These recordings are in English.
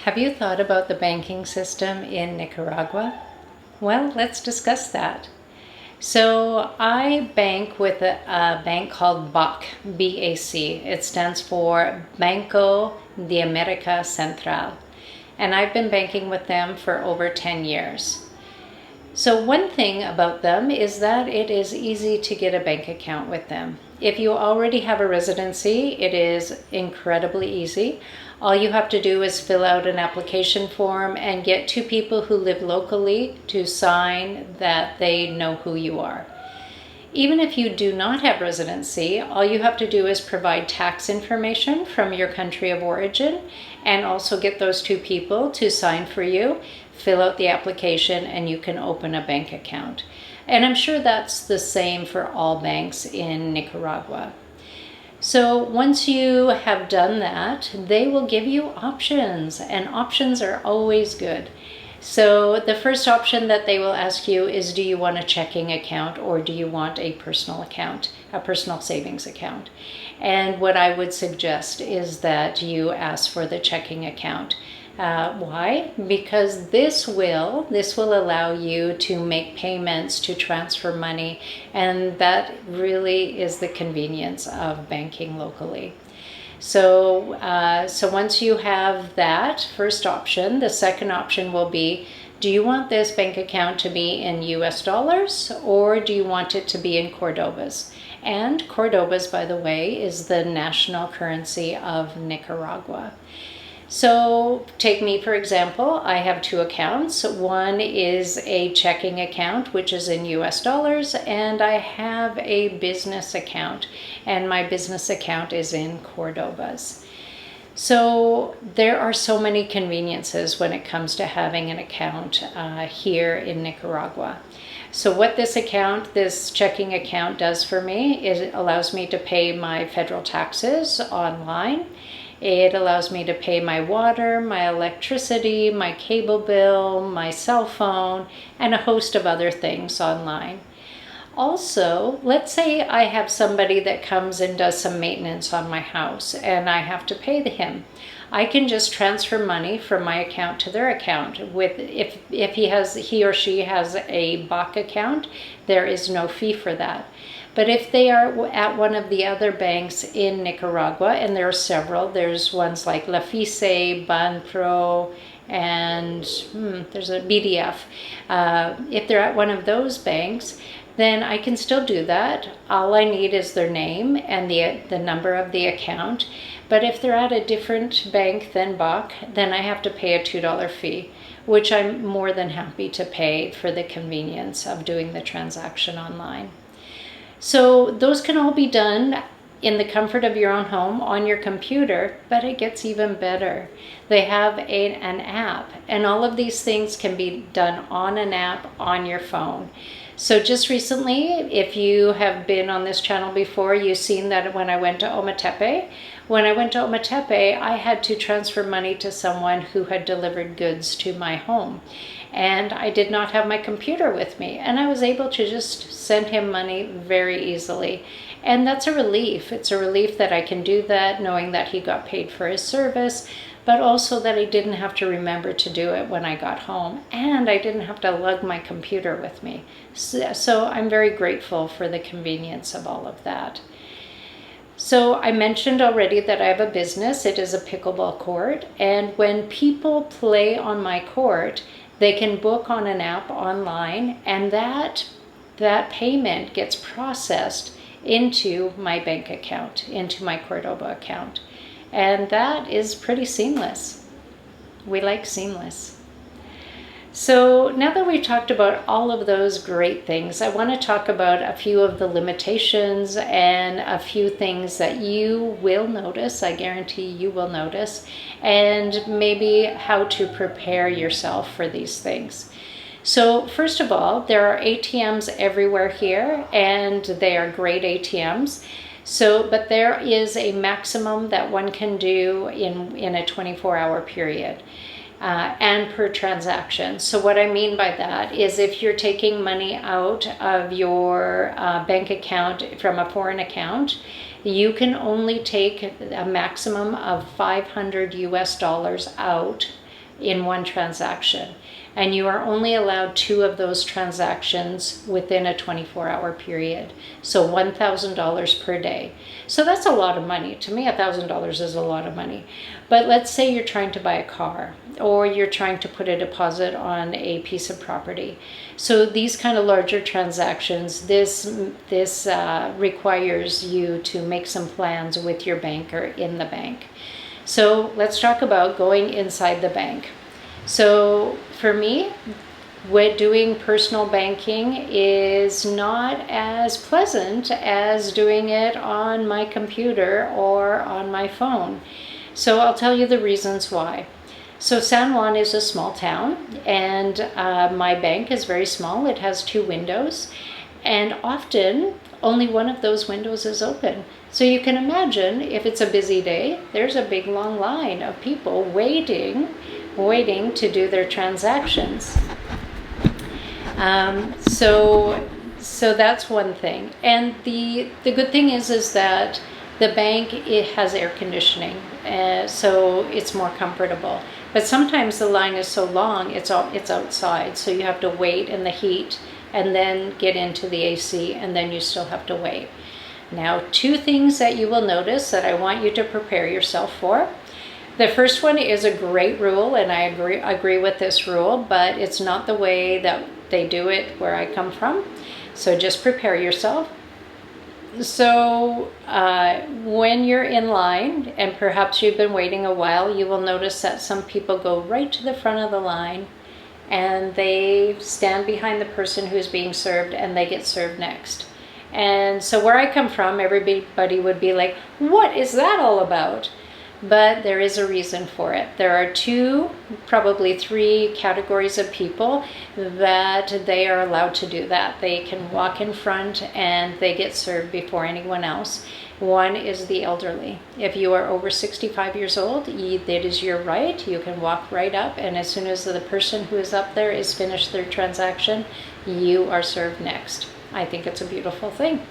Have you thought about the banking system in Nicaragua? Well, let's discuss that. So I bank with a bank called BAC, B-A-C. It stands for Banco de America Central. And I've been banking with them for over 10 years. So one thing about them is that it is easy to get a bank account with them. If you already have a residency, it is incredibly easy. All you have to do is fill out an application form and get two people who live locally to sign that they know who you are. Even if you do not have residency, all you have to do is provide tax information from your country of origin and also get those two people to sign for you, fill out the application, and you can open a bank account. And I'm sure that's the same for all banks in Nicaragua. So once you have done that, they will give you options, and options are always good. So the first option that they will ask you is, do you want a checking account or do you want a personal account, a personal savings account? And what I would suggest is that you ask for the checking account. Why? Because this will allow you to make payments, to transfer money, and that really is the convenience of banking locally. So once you have that first option, the second option will be, do you want this bank account to be in US dollars or do you want it to be in Cordobas? And Cordobas, by the way, is the national currency of Nicaragua. So take me, for example, I have two accounts. One is a checking account, which is in US dollars, and I have a business account, and my business account is in Cordobas. So there are so many conveniences when it comes to having an account here in Nicaragua. So what this checking account does for me is it allows me to pay my federal taxes online. It allows me to pay my water, my electricity, my cable bill, my cell phone, and a host of other things online. Also, let's say I have somebody that comes and does some maintenance on my house and I have to pay him. I can just transfer money from my account to their account. If he or she has a BAC account, there is no fee for that. But if they are at one of the other banks in Nicaragua, and there are several, there's ones like La FICE, Banpro, and there's a BDF. If they're at one of those banks, then I can still do that. All I need is their name and the number of the account. But if they're at a different bank than BAC, then I have to pay a $2 fee, which I'm more than happy to pay for the convenience of doing the transaction online. So those can all be done in the comfort of your own home on your computer, but it gets even better. They have an app, and all of these things can be done on an app on your phone. So just recently, if you have been on this channel before, you've seen that when I went to Ometepe, I had to transfer money to someone who had delivered goods to my home. And I did not have my computer with me, and I was able to just send him money very easily. And that's a relief. It's a relief that I can do that, knowing that he got paid for his service, but also that I didn't have to remember to do it when I got home, and I didn't have to lug my computer with me. So I'm very grateful for the convenience of all of that. So I mentioned already that I have a business. It is a pickleball court, and when people play on my court, they can book on an app online, and that payment gets processed into my bank account, into my Cordoba account. And that is pretty seamless. We like seamless. So now that we've talked about all of those great things, I want to talk about a few of the limitations and a few things that you will notice, I guarantee you will notice, and maybe how to prepare yourself for these things. So first of all, there are ATMs everywhere here, and they are great ATMs. But there is a maximum that one can do in a 24-hour period. And per transaction. So what I mean by that is if you're taking money out of your bank account from a foreign account, you can only take a maximum of $500 out in one transaction. And you are only allowed 2 of those transactions within a 24-hour period. So $1,000 per day. So that's a lot of money. To me, $1,000 is a lot of money. But let's say you're trying to buy a car, or you're trying to put a deposit on a piece of property. So these kind of larger transactions, this requires you to make some plans with your banker in the bank. So let's talk about going inside the bank. So for me, doing personal banking is not as pleasant as doing it on my computer or on my phone. So I'll tell you the reasons why. So San Juan is a small town, and my bank is very small. It has 2 windows, and often only one of those windows is open. So you can imagine, if it's a busy day, there's a big long line of people waiting to do their transactions. So that's one thing. And the good thing is that the bank, it has air conditioning, so it's more comfortable. But sometimes the line is so long, it's outside, so you have to wait in the heat and then get into the AC, and then you still have to wait. Now, 2 things that you will notice that I want you to prepare yourself for. The first one is a great rule, and I agree with this rule, but it's not the way that they do it where I come from. So just prepare yourself. So when you're in line, and perhaps you've been waiting a while, you will notice that some people go right to the front of the line, and they stand behind the person who's being served, and they get served next. And so where I come from, everybody would be like, what is that all about? But there is a reason for it. There are 2, probably 3 categories of people that they are allowed to do that. They can walk in front and they get served before anyone else. One is the elderly. If you are over 65 years old, it is your right. You can walk right up, and as soon as the person who is up there is finished their transaction, you are served next. I think it's a beautiful thing.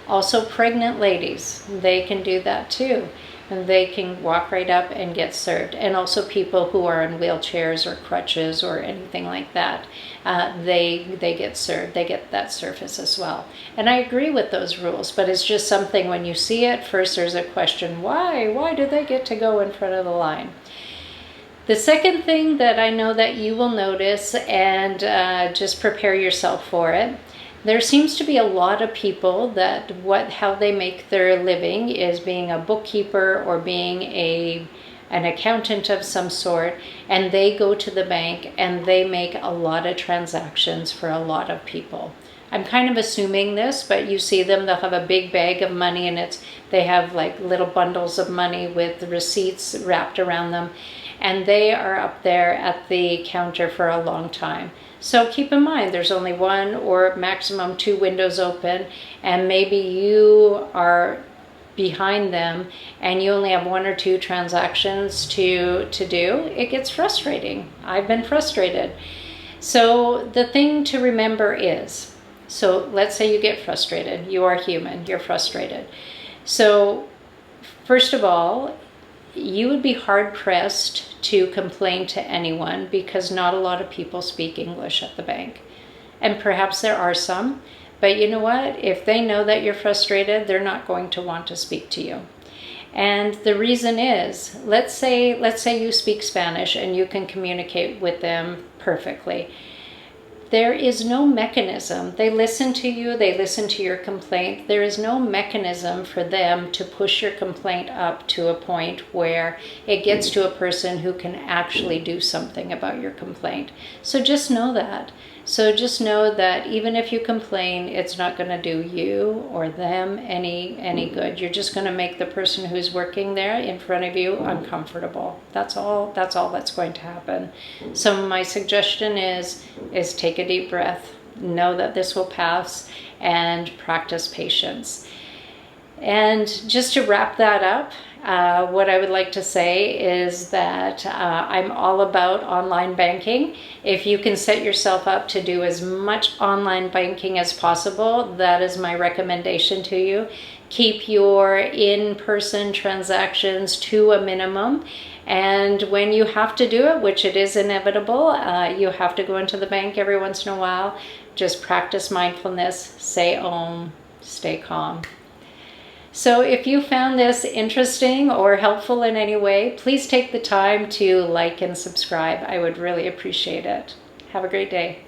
Also, pregnant ladies, they can do that too. And they can walk right up and get served. And also people who are in wheelchairs or crutches or anything like that, they get served. They get that service as well. And I agree with those rules, but it's just something when you see it, first there's a question, why? Why do they get to go in front of the line? The second thing that I know that you will notice, and just prepare yourself for it, there seems to be a lot of people that how they make their living is being a bookkeeper or being an accountant of some sort, and they go to the bank and they make a lot of transactions for a lot of people. I'm kind of assuming this, but you see them, they'll have a big bag of money, and they have like little bundles of money with receipts wrapped around them, and they are up there at the counter for a long time. So keep in mind, there's only 1 or maximum 2 windows open, and maybe you are behind them and you only have 1 or 2 transactions to do. It gets frustrating. I've been frustrated. So the thing to remember is, so let's say you get frustrated. You are human. You're frustrated. So first of all, you would be hard-pressed to complain to anyone because not a lot of people speak English at the bank. And perhaps there are some, but you know what? If they know that you're frustrated, they're not going to want to speak to you. And the reason is, let's say you speak Spanish and you can communicate with them perfectly. There is no mechanism. They listen to you, they listen to your complaint. There is no mechanism for them to push your complaint up to a point where it gets to a person who can actually do something about your complaint. So just know that. So just know that even if you complain, it's not going to do you or them any good. You're just going to make the person who's working there in front of you uncomfortable. That's all that's going to happen. So my suggestion is take a deep breath, know that this will pass, and practice patience. And just to wrap that up, what I would like to say is that I'm all about online banking. If you can set yourself up to do as much online banking as possible, that is my recommendation to you. keep your in-person transactions to a minimum. And when you have to do it, which it is inevitable, you have to go into the bank every once in a while, just practice mindfulness, say Om, stay calm. So if you found this interesting or helpful in any way, please take the time to like and subscribe. I would really appreciate it. Have a great day.